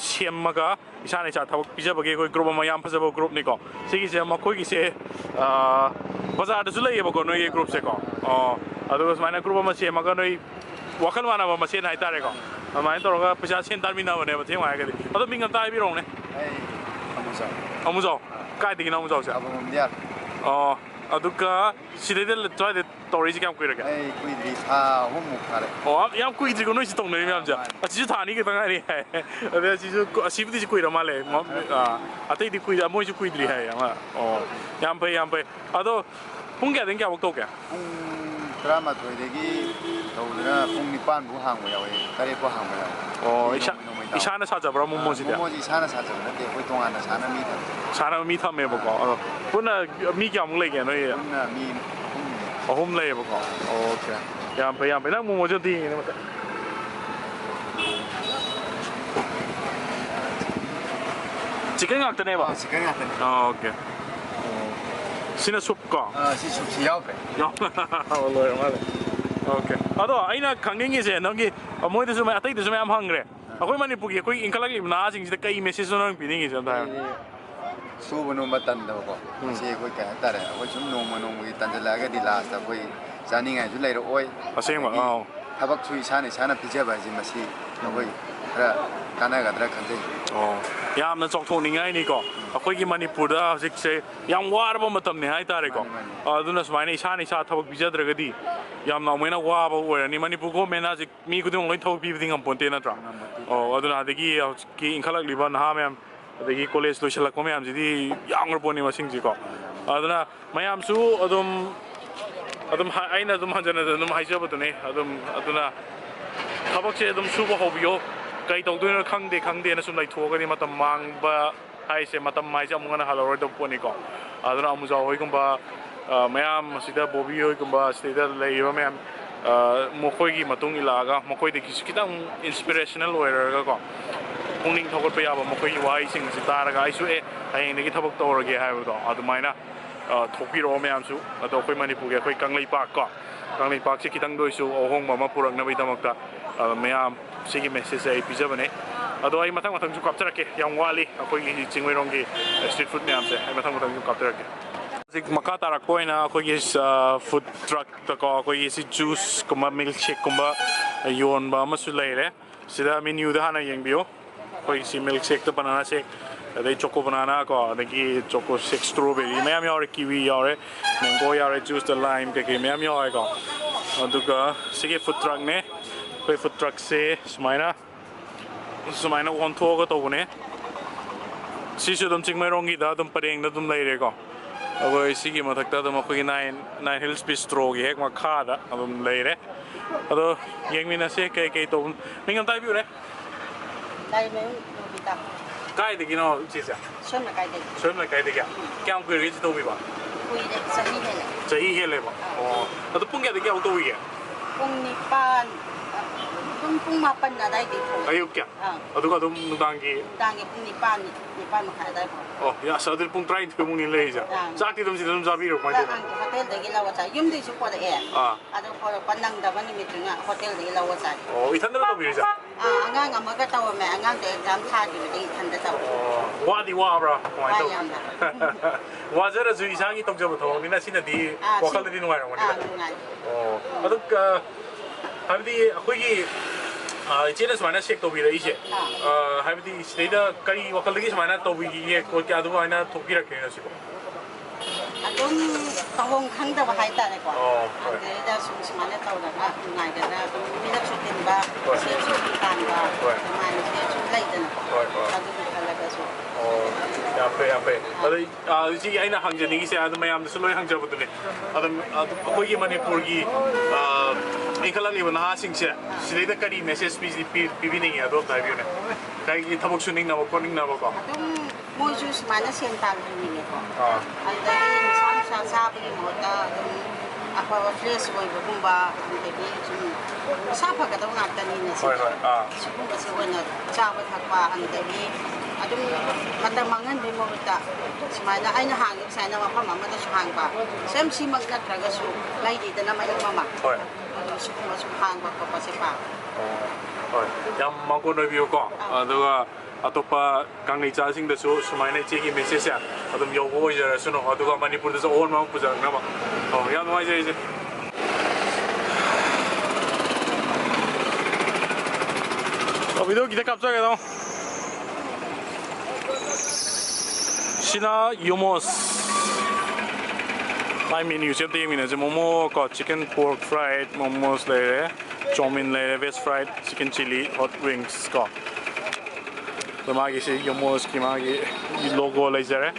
ꯁꯦꯝꯃꯒ ꯏꯁꯥꯅ ꯏꯁꯥ ꯊꯕꯛ ꯄꯤꯖꯕꯒꯤ ꯑꯩꯈꯣꯏ ꯒ꯭ꯔꯨꯞ ꯑꯃ ꯌꯥꯝ ꯐꯖꯕ ꯒ꯭ꯔꯨꯞꯅꯤꯀꯣ ꯁꯤꯒꯤꯁꯦ ꯃꯈꯣꯏꯒꯤꯁꯦ ꯕꯖꯥꯔꯗꯁꯨ ꯂꯩꯌꯦꯕꯀꯣ ꯅꯣꯏꯒꯤ ꯒ꯭ꯔꯨꯞꯁꯦꯀꯣ ꯑꯗꯨꯒ ꯁꯨꯃꯥꯏꯅ ꯒ꯭ꯔꯨꯞ ꯑꯃ ꯁꯦꯝꯃꯒ ꯅꯣꯏ ꯋꯥꯈꯜ ꯃꯥꯟꯅꯕ ꯃꯁꯦꯟ ꯍꯥꯏꯇꯥꯔꯦꯀꯣ ꯑꯗꯨꯃꯥꯏꯅ ꯇꯧꯔꯒ ꯄꯩꯁꯥ ꯁꯦꯟ ꯇꯥꯟꯃꯤꯟꯅꯕꯅꯦꯕ ꯊꯦꯡꯅ ꯍꯥꯏꯔꯒꯗꯤ ꯑꯗꯣ ꯃꯤꯡ ꯑꯝꯇ ꯍꯥꯏꯕꯤꯔꯛꯎꯅꯦ ꯑꯃꯨꯖꯥꯎ ꯀꯥꯏꯗꯒꯤꯅꯣ ꯑꯃꯨꯖꯥꯎꯁꯦ ꯑꯣ ꯑꯗꯨꯒ ꯁꯤꯗꯩꯗ ꯁ꯭ꯋꯥꯏꯗ ꯇꯧꯔꯛꯏꯁꯤ ꯀꯌꯥꯝ ꯀꯨꯏꯔꯒꯦ ꯑꯩ ꯀꯨꯏꯗ꯭ꯔꯤ ꯊꯥ 3ꯃꯨꯛ ꯐꯥꯔꯦ ꯑꯣ ꯌꯥꯝ ꯀꯨꯏꯗ꯭ꯔꯤꯀꯣ ꯅꯣꯏꯁꯤ ꯇꯧꯅꯔꯤ ꯃꯌꯥꯝꯁꯦ ꯑꯁꯤꯁꯨ ꯊꯥ 2 ꯈꯛꯇꯪ ꯉꯥꯏꯔꯤ ꯍꯥꯏ ꯑꯗ ꯑꯁꯤꯕꯨꯗꯤ ꯀꯨꯏꯔ ꯃꯥꯜꯂꯦ ꯑꯇꯩꯗꯤ ꯃꯣꯏꯁꯨ ꯀꯨꯏꯗ꯭ꯔꯤ ꯍꯥꯏ ꯑꯃ ꯑꯣ ꯌꯥꯝ ꯐꯩ ꯑꯗꯣ ꯄꯨꯡ ꯀꯌꯥꯗꯒꯤ ꯀꯌꯥꯐꯥꯎ ꯇꯧꯒꯦ ꯄꯨꯡ 11ꯗꯒꯤ ꯇꯧꯗꯨꯅ ꯄꯨꯡ 9 ꯐꯥꯎ ꯍꯥꯡꯕ ꯌꯥꯎꯋꯦ 8 ꯐꯥꯎ ꯍꯥꯡꯕ ꯌꯥꯎꯋꯦ ꯑꯣ ꯏꯁꯥꯅ ꯁꯥꯖꯕ꯭ꯔꯥ ꯃꯣꯃꯣꯁꯤꯗꯤ ꯃꯣꯃꯣꯁꯤ ꯏꯁꯥꯅ ꯁꯥꯖꯕ ꯅꯠꯇꯦ ꯑꯩꯈꯣꯏ ꯇꯣꯉꯥꯟꯅ ꯁꯥꯟꯅ ꯃꯤ ꯊꯝꯃꯦ ꯁꯥꯟꯅꯕ ꯃꯤ ꯊꯝꯃꯦꯕꯀꯣ ꯑꯗꯣ ꯄꯨꯟꯅ ꯃꯤ ꯀꯌꯥꯃꯨꯛ ꯂꯩꯒꯦ ꯅꯣꯏ ꯄꯨꯟꯅ ꯃꯤ 3 ꯂꯩꯌꯦꯕꯀꯣ ꯑꯣꯀꯦ ꯌꯥꯝ ꯐꯩ ꯅꯪ ꯃꯣꯃꯣꯁꯨ ꯑꯝꯇ ꯌꯦꯡꯉꯤꯅꯦ ꯃꯊꯛ chicken ngaktaneba chicken ngaktan okay sina soup ko si soup si yaw loi male okay ado aina khangningi se nangi moi da sumai atai da sumai am hangre akoi manipur gi akoi inkalagi na sing sida kai message nang piningi se da suba no matan da ko si akoi ka tare akoi sum no gi tanjalaga di last akoi janingai ju leiro oi asengma tabak chui sana pijaba ji masi akoi khara kanagadra khanjai ꯌꯥꯝꯅ ꯆꯥꯎꯊꯣꯛꯅꯤꯡꯉꯥꯏꯅꯤꯀꯣ ꯑꯩꯈꯣꯏꯒꯤ ꯃꯅꯤꯄꯨꯔꯗ ꯍꯧꯖꯤꯛꯁꯦ ꯌꯥꯝ ꯋꯥꯔꯕ ꯃꯇꯝꯅꯤ ꯍꯥꯏꯇꯥꯔꯦꯀꯣ ꯑꯗꯨꯅ ꯁꯨꯃꯥꯏꯅ ꯏꯁꯥ ꯊꯕꯛ ꯄꯤꯖꯗ꯭ꯔꯒꯗꯤ ꯌꯥꯝꯅ ꯑꯃꯨꯛꯍꯦꯟꯅ ꯋꯥꯕ ꯑꯣꯏꯔꯅꯤ ꯃꯅꯤꯄꯨꯔ ꯒꯣꯔꯃꯦꯟꯅ ꯍꯧꯖꯤꯛ ꯃꯤ ꯈꯨꯗꯤꯡꯃꯛ ꯂꯣꯏ ꯊꯕꯛ ꯄꯤꯕꯗꯤ ꯉꯝꯄꯣꯟꯇꯦ ꯅꯠꯇ꯭ꯔꯥ ꯑꯗꯨꯅ ꯑꯗꯒꯤ ꯍꯧꯖꯤꯛꯀꯤ ꯏꯟꯈꯠꯂꯛꯂꯤꯕ ꯅꯍꯥ ꯃꯌꯥꯝ ꯑꯗꯒꯤ ꯀꯣꯂꯦꯖ ꯂꯣꯏꯁꯤꯜꯂꯛꯄ ꯃꯌꯥꯝꯁꯤꯗꯤ ꯌꯥꯝꯈ꯭ꯔ ꯄꯣꯠꯅꯤ ꯃꯁꯤꯡꯁꯤꯀꯣ ꯑꯗꯨꯅ ꯃꯌꯥꯝꯁꯨ ꯑꯩꯅ ꯍꯟꯖꯟꯅ ꯑꯗꯨꯝ ꯍꯥꯏꯖꯕꯗꯨꯅꯦ ꯑꯗꯨꯅ ꯊꯕꯛꯁꯦ ꯑꯗꯨꯝ ꯁꯨꯕ ꯍꯧꯕꯤꯌꯣ ꯀꯩ ꯇꯧꯗꯣꯏꯅꯣ ꯈꯪꯗꯦꯅ ꯁꯨꯝ ꯂꯩꯊꯣꯛꯑꯒꯗꯤ ꯃꯇꯝ ꯃꯥꯡꯕ ꯍꯥꯏꯁꯦ ꯃꯇꯝ ꯍꯥꯏꯁꯦ ꯑꯃꯨꯛ ꯍꯟꯅ ꯍꯜꯂꯔꯣꯏꯗꯕ ꯄꯣꯠꯅꯤꯀꯣ ꯑꯗꯨꯅ ꯑꯃꯨꯖꯥꯎ ꯍꯣꯏꯒꯨꯝꯕ ꯃꯌꯥꯝ ꯑꯁꯤꯗ ꯕꯣꯕꯤ ꯍꯣꯏꯒꯨꯝꯕ ꯁꯤꯗꯩꯗ ꯂꯩꯔꯤꯕ ꯃꯌꯥꯝ ꯃꯈꯣꯏꯒꯤ ꯃꯇꯨꯡ ꯏꯜꯂꯛꯑꯒ ꯃꯈꯣꯏꯗꯒꯤꯁꯨ ꯈꯤꯇꯪ ꯏꯟꯁꯄꯤꯔꯦꯁꯅꯦꯜ ꯑꯣꯏꯔꯒꯀꯣ ꯄꯨꯛꯅꯤꯡ ꯊꯧꯒꯠꯄ ꯌꯥꯕ ꯃꯈꯣꯏꯒꯤ ꯋꯥꯍꯩꯁꯤꯡꯁꯤ ꯇꯥꯔꯒ ꯑꯩꯁꯨ ꯍꯌꯦꯡꯗꯒꯤ ꯊꯕꯛ ꯇꯧꯔꯒꯦ ꯍꯥꯏꯕꯗꯣ ꯑꯗꯨꯃꯥꯏꯅ ꯊꯣꯛꯄꯤꯔꯛꯑꯣ ꯃꯌꯥꯝꯁꯨ ꯑꯗꯣ ꯑꯩꯈꯣꯏ ꯃꯅꯤꯄꯨꯔꯒꯤ ꯑꯩꯈꯣꯏ ꯀꯪꯂꯩꯄꯥꯛ ꯀꯣ ꯀꯪꯂꯩꯄꯥꯛꯁꯤ ꯈꯤꯇꯪꯗ ꯑꯣꯏꯁꯨ ꯑꯍꯣꯡꯕ ꯑꯃ ꯄꯨꯔꯛꯅꯕꯒꯤꯗꯃꯛꯇ ꯃꯌꯥꯝ ꯁꯤꯒꯤ ꯃꯦꯁꯦꯖꯁꯦ ꯑꯩ ꯄꯤꯖꯕꯅꯦ ꯑꯗꯣ ꯑꯩ ꯃꯊꯪꯁꯨ ꯀꯥꯞꯆꯔꯛꯀꯦ ꯌꯥꯝ ꯋꯥꯠꯂꯤ ꯑꯩꯈꯣꯏꯒꯤ ꯆꯤꯡꯃꯩꯔꯣꯡꯒꯤ ꯁ꯭ꯇ꯭ꯔꯤꯠ ꯐꯨꯗ ꯃꯌꯥꯝꯁꯦ ꯑꯩ ꯃꯊꯪꯁꯨ ꯀꯥꯞꯆꯔꯛꯀꯦ ꯍꯧꯖꯤꯛ ꯃꯈꯥ ꯇꯥꯔꯛꯄ ꯑꯣꯏꯅ ꯑꯩꯈꯣꯏꯒꯤ ꯐꯨꯗ ꯇ꯭ꯔꯛꯇꯀꯣ ꯑꯩꯈꯣꯏꯒꯤ ꯁꯤ ꯖꯨꯁꯀꯨꯝꯕ ꯃꯤꯜꯛ ꯁꯦꯛꯀꯨꯝꯕ ꯌꯣꯟꯕ ꯑꯃꯁꯨ ꯂꯩꯔꯦ ꯁꯤꯗ ꯃꯦꯅ꯭ꯌꯨꯗ ꯍꯥꯟꯅ ꯌꯦꯡꯕꯤꯌꯨ ꯑꯩꯈꯣꯏꯒꯤ ꯁꯤ ꯃꯤꯜꯛ ꯁꯦꯛꯇ ꯕꯅꯥꯅꯥ ꯁꯦꯛ ꯑꯗꯩ ꯆꯣꯀꯣ ꯕꯅꯥꯅꯥ ꯀꯣ ꯑꯗꯒꯤ ꯆꯣꯀꯣ ꯁꯦꯛ ꯁ꯭ꯇ꯭ꯔꯣꯕꯦꯔꯤ ꯃꯌꯥꯝ ꯌꯥꯎꯔꯦ ꯀꯤꯋꯤ ꯌꯥꯎꯔꯦ ꯃꯦꯡꯒꯣ ꯌꯥꯎꯔꯦ ꯖꯨꯁꯇ ꯂꯥꯏꯝ ꯀꯩꯀꯩ ꯃꯌꯥꯝ ꯌꯥꯎꯔꯦꯀꯣ ꯑꯗꯨꯒ ꯁꯤꯒꯤ ꯐꯨꯗ ꯇ꯭ꯔꯛꯅꯦ ꯑꯩꯈꯣꯏ ꯐꯨꯗ ꯇ꯭ꯔꯛꯁꯦ ꯁꯨꯃꯥꯏꯅ ꯑꯣꯟꯊꯣꯛꯑꯒ ꯇꯧꯕꯅꯦ ꯁꯤꯁꯨ ꯑꯗꯨꯝ ꯆꯤꯡꯃꯩꯔꯣꯡꯒꯤꯗ ꯑꯗꯨꯝ ꯄꯔꯦꯡꯗ ꯑꯗꯨꯝ ꯂꯩꯔꯦꯀꯣ ꯑꯩꯈꯣꯏ ꯁꯤꯒꯤ ꯃꯊꯛꯇ ꯑꯗꯨꯝ ꯑꯩꯈꯣꯏꯒꯤ ꯅꯥꯏꯟ ꯍꯤꯜꯁ ꯕꯤꯁꯇ꯭ꯔꯣꯒꯤ ꯍꯦꯛ ꯃꯈꯥꯗ ꯑꯗꯨꯝ ꯂꯩꯔꯦ ꯑꯗꯣ ꯌꯦꯡꯃꯤꯟꯅꯁꯦ ꯀꯩ ꯇꯧꯕ ꯃꯤꯡ ꯑꯝꯇ ꯍꯥꯏꯕꯤꯌꯨꯅꯦ ꯀꯥꯏꯗꯒꯤꯅꯣ ꯏꯆꯦꯁꯦ ꯁꯣꯝ ꯂꯩꯀꯥꯏꯗꯒꯤ ꯀꯌꯥꯝ ꯀꯨꯏꯔꯒꯦ ꯁꯤ ꯇꯧꯕꯤꯕ ꯀꯨꯏꯔꯦ ꯆꯍꯤ ꯍꯦꯜꯂꯦꯕ ꯑꯣ ꯑꯗꯣ ꯄꯨꯡ ꯀꯌꯥꯗꯒꯤ ꯀꯌꯥꯐꯥꯎ ꯇꯧꯕꯤꯒꯦ ꯄꯨꯡ 9 pung mapan na dai di thong. Ayok kya? Aduga dum nudanggi. Dangi pung nipan makai dai po. Oh, ya sa adil pung try to mong nilay siya. Sakti dum si dum sabi ro Ang hotel dagi lawa sa yum di su ko da e. Ado ko panang da mani mit nga hotel dagi lawa sa. Oh, itan na to siya. Angang amaga taw me angang de exam tha di di than da taw. Wa di wa bra. Wa to. Ayam da. Wa jara zu isangi tong jabo to. Nina sina di wakal di nuai ro nila. Oh, aduk habdi akhoi इचेना समाना check तौबीर इसे हाइबदी सिदा करी वकलदगी समाना तौबीगी ये को क्या दुबा आइना थोकी रखे ना सिको adum tawong khangda ba hai ta ne ko ade da sum samane taw da na ngai da na dum bila chutin ba se chu tan ba mai se chu lai da na adu khala ga so yape adu ji aina hangjani gi se adu mayam da suloi hangjabudune adu akoi gi manipur gi Imphal li na sing se sida kari message pi ni ado ta bi ne kai gi thabok suning na ba koning na ba ko adum moi ju samane sen tan ni ne ko ade sam sa sa bi mo ta dum apa fresh boy ba bumba ade bi ju sa pha ga da na ta ni ne se su ko se wona cha ba thak ba ade bi adum matamangan bi mo ta samana aina hang sa na ma pa ma da su hang ba sem si mag na traga su lai di da na mai mama su ko su hang ba pa se pa yam mangko no view ko aduga atopa Kangleicha sing da su sumaina che gi message ya adum yo go ja suno aduga manipur da all ma puja na ba oh ya no ai je video kita capture ke dong sina momos my menu se te menu je momo ko chicken pork fried momos le chomin le veg fried chicken chili hot wings ko to magi se momos ki magi logo le jare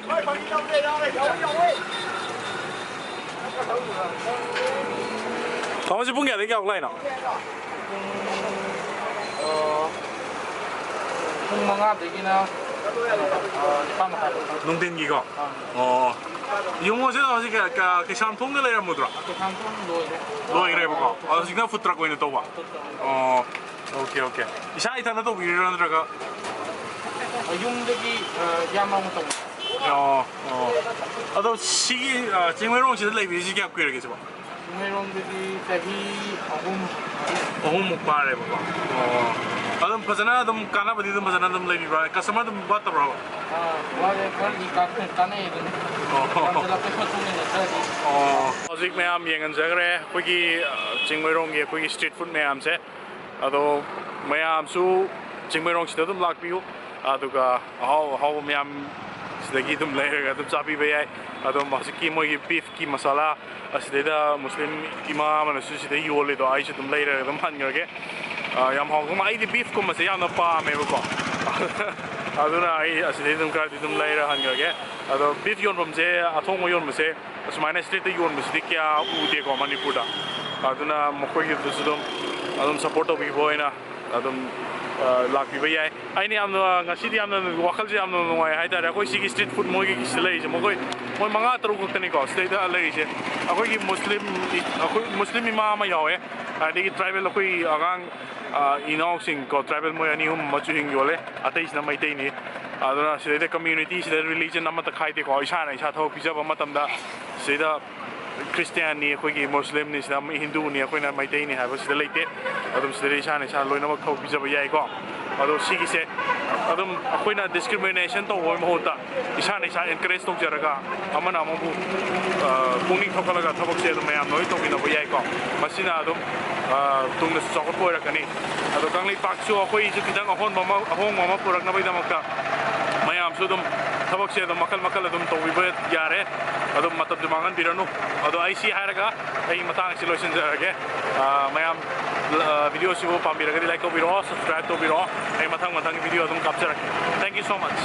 Kamu sih punya ada yang lain mga digi na pamakat. Nung din gigo. Oh. Yung mo sila kasi ka samtong nila yung mudra. Samtong loy. Loy rin ko. Oh, signa food truck ko ito ba. Oh. Okay. Isa ita na to biro na ka. Yung digi yama mo to. Oh. Ado si Chingmeirong sila live si kaya kuya kasi ba. Chingmeirong digi tahi ahum mukbang rin ba. Oh. Adam pasana adam kana badi adam pasana adam live ba. Customer adam buat apa ba. wale kan ikakun tanay dun. Hozik mayam yengan jagre koigi Chingmeirong ye koigi street food mayam se ado mayam su Chingmeirong sida dum lakpiyu aduga how mayam sidagi dum layer dum chapi bayai ado masiki moi beef ki masala asida muslim imam na su sida yole do ai dum layer dum hangerge yam hong ma ai beef ko masaya na pa me ko aduna ai asida dum kar dum layer hangerge ado beef yon bom se athong yon bom se asmana street yon bom se kya ude ko manipur da aduna mokoi dum adum support obi boina adum lakpi bayai aini amna ngasi amna wakal je amna noi haida ra koi sigi street food moi gi silai je moi manga taru ko tani ko state alai je akoi gi muslim imam yawe adi tribal koi agang inong sing ko tribal moi ani hum machu hing yole atais na mai tai ni aduna sida community sida religion amata khai te ko isa tho pijaba matam da sida Christian ni koi Muslim ni sida Hindu ni koi na mai tai ni ha sida leite adum sida isa loina ma thau pijaba yai ko ado sigi se adum koi na discrimination to hoi mahota isa encourage to jaraga amana mo bu pukning thokala ga thabak se mayam noi to bina yai ko masina adum tung na sokot ko ra kani ado Kangleipak chu koi ju kidang ahon mama purak na bai da makta mayam su dum thabak se dum makal adum to wi bet yare adum matab dumangan biranu ado ai si haraga ai matang solution jarage mayam video si bo pambiraga like ko biro subscribe to biro ai matang video adum capture thank you so much